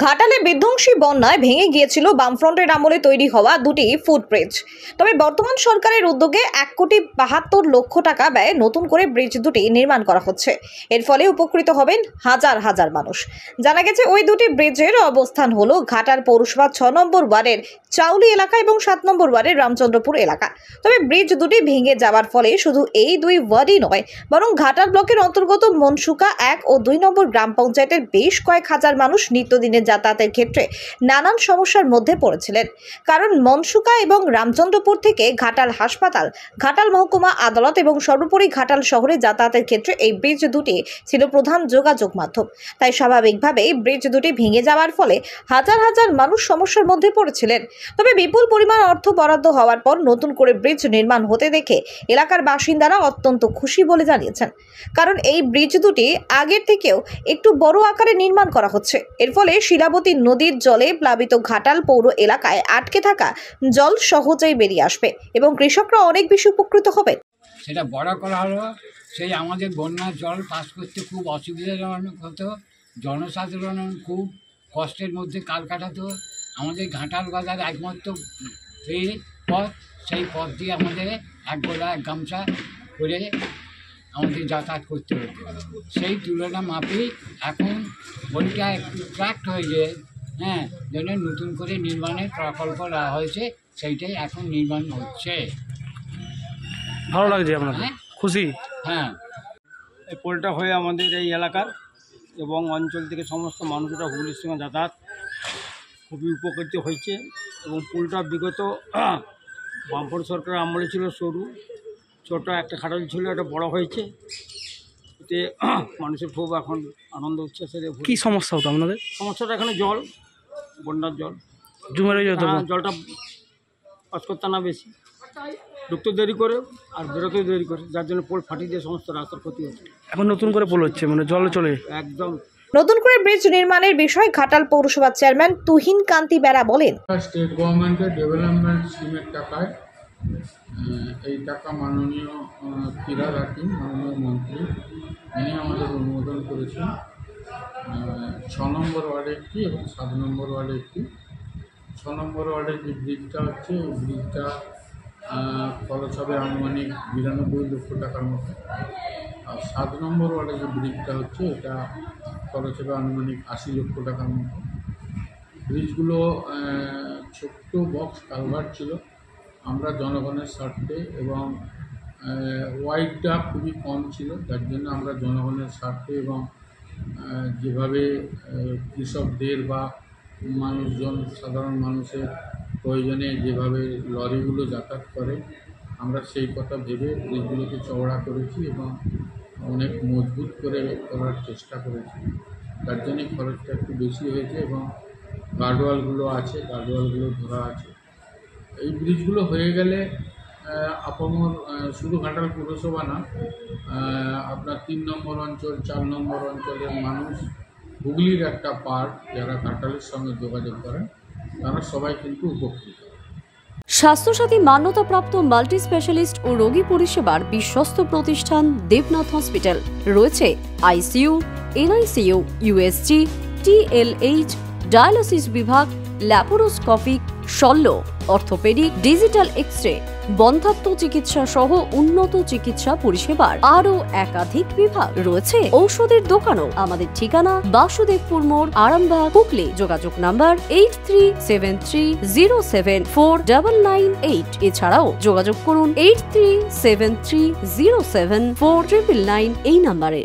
ঘাটালে বিধ্বংসী বন্যায় ভেঙে গিয়েছিল বামফ্রন্টের আমলে তৈরি হওয়া দুটি ফুটব্রিজ। তবে বর্তমান সরকারের উদ্যোগে 1,72,00,000 টাকা ব্যয়ে নতুন করে ব্রিজ দুটি নির্মাণ করা হচ্ছে। এর ফলে উপকৃত হবেন হাজার হাজার মানুষ। জানা গেছে ওই দুটি ব্রিজের অবস্থান হলো ঘাটাল পৌরসভা 6 নম্বর ওয়ার্ডের চাউলি এলাকা এবং 7 নম্বর ওয়ার্ডের রামচন্দ্রপুর এলাকা। তবে ব্রিজ দুটি ভেঙে যাওয়ার ফলে শুধু এই দুই ওয়ার্ডই নয়, বরং ঘাটাল ব্লকের অন্তর্গত মনসুকা 1 ও 2 নম্বর গ্রাম পঞ্চায়েতের বেশ কয়েক হাজার মানুষ নিত্যদিনের যাতায়াতের ক্ষেত্রে নানান সমস্যার মধ্যে পড়েছিলেন। কারণ মনসুকা এবং রামচন্দ্রপুর থেকে ঘাটাল হাসপাতাল, ঘাটাল মহকুমা আদালত এবং সর্বোপরি ঘাটাল শহরে যাতায়াতের ক্ষেত্রে এই ব্রিজ দুটি ছিল প্রধান যোগাযোগ মাধ্যম। তাই স্বাভাবিকভাবেই ব্রিজ দুটি ভেঙে যাওয়ার ফলে হাজার হাজার মানুষ সমস্যার মধ্যে পড়েছিলেন। তবে বিপুল পরিমাণ অর্থ বরাদ্দ হওয়ার পর নতুন করে ব্রিজ নির্মাণ হতে দেখে এলাকার বাসিন্দারা অত্যন্ত খুশি বলে জানিয়েছেন। কারণ এই ব্রিজ দুটি আগের থেকেও একটু বড় আকারে নির্মাণ করা হচ্ছে। এর ফলে শিলাবতী নদীর জলে প্লাবিত ঘাটাল পৌর এলাকায় আটকে থাকা জল সহজেই বেরিয়ে আসবে এবং কৃষকরা অনেক বেশি উপকৃত হবে। সেটা বড় করা হলো, সেই আমাদের বন্যার জল পাস করতে খুব অসুবিধাজনক হতো, জনসাধারণ খুব কষ্টের মধ্যে কাল কাটাতো। আমাদের ঘাটাল বাজার একমাত্র পথ, সেই পথ দিয়ে আমাদের এক গোলা এক গামছা করে আমাদের যাতায়াত করতে হতো। সেই তুলনা মাপেই এখন বইটা একটু ট্র্যাক্ট হয়ে যায়, জন্য নতুন করে নির্মাণের প্রকল্প দেওয়া হয়েছে, সেইটাই এখন নির্মাণ হচ্ছে। ভালো লাগছে আপনার? খুশি? হ্যাঁ, এই পোলটা হয়ে আমাদের এই এলাকার এবং অঞ্চল থেকে সমস্ত মানুষরা হুগলির সঙ্গে যাতায়াত খুবই উপকৃত হয়েছে। এবং পোলটা বিগত বামফ্রন্ট সরকারের আমলে ছিল সরু, ছোট একটা খাটাল ছিল, এটা বড় হয়েছে। এতে মানুষের খুব এখন আনন্দ উচ্ছ্বাসের। কি সমস্যা হতো আপনাদের? সমস্যাটা এখানে জল, বন্যার জল জমে রয়ে যেত, জলটা পাস করতে না বেশি, ঢুকতে দেরি করে আর বেরোতেও দেরি করে, যার জন্য পোল ফাটিয়ে দিয়ে সমস্ত রাস্তার ক্ষতি হচ্ছে। এখন নতুন করে পোল হচ্ছে, মানে জল চলে একদম। নতুন করে ব্রিজ নির্মাণের বিষয়ে ঘাটাল পৌরসভার চেয়ারম্যান তুহিন কান্তি বেরা বলেন, স্টেট গভর্নমেন্টের ডেভেলপমেন্ট স্কিমের টাকায় এই টাকা মাননীয় ফিরাদ হাকিম, মাননীয় মন্ত্রী, ইনি আমাদের অনুমোদন করেছেন। 6 নম্বর ওয়ার্ডে একটি এবং 7 নম্বর ওয়ার্ডে একটি। 6 নম্বর ওয়ার্ডের যে ব্রিজটা হচ্ছে, এই ব্রিজটা খরচ হবে আনুমানিক 92 লক্ষ টাকার মতো। আর 7 নম্বর ওয়ার্ডে যে ব্রিজটা হচ্ছে, এটা খরচ হবে আনুমানিক 80 লক্ষ টাকার মতো। ব্রিজগুলো ছোট্ট বক্স কালভার্ট ছিল। আমরা জনগণের স্বার্থে এবং ওয়াইডটা খুবই কম ছিল, যার জন্য আমরা জনগণের স্বার্থে এবং যেভাবে কৃষকদের বা মানুষজন, সাধারণ মানুষের প্রয়োজনে যেভাবে লরিগুলো যাতায়াত করে, আমরা সেই কথা ভেবে ব্রিজগুলোকে চওড়া করেছি এবং অনেক মজবুত করে করার চেষ্টা করেছি। তার জন্যে খরচটা একটু বেশি হয়েছে এবং গার্ডওয়ালগুলো আছে, গার্ডওয়ালগুলো ধরা আছে। এই ব্রিজগুলো হয়ে গেলে আপামর শুধু ঘাটাল পৌরসভা না, আপনার 3 নম্বর অঞ্চল, 4 নম্বর অঞ্চলের মানুষ, হুগলির একটা পার্ট যারা ঘাটালের সঙ্গে যোগাযোগ করেন, তারা সবাই কিন্তু উপকৃত। স্বাস্থ্যসাথী মান্যতাপ্রাপ্ত মাল্টি স্পেশালিস্ট ও রোগী পরিষেবার বিশ্বস্ত প্রতিষ্ঠান দেবনাথ হসপিটাল। রয়েছে ICU, NICU, USG, TLH, dialysis বিভাগ, ল্যাপারোস্কোপিক, শল্য, অর্থোপেডিক, ডিজিটাল এক্স-রে, বন্ধ্যাত্ব চিকিৎসা সহ উন্নত চিকিৎসা পরিষেবার আরও একাধিক বিভাগ। রয়েছে ঔষধের দোকানও। আমাদের ঠিকানা বাসুদেবপুর মোড়, আরামবাগ, হুগলি। যোগাযোগ নাম্বার 8373074998। এছাড়াও যোগাযোগ করুন 8373074999 এই নাম্বারে।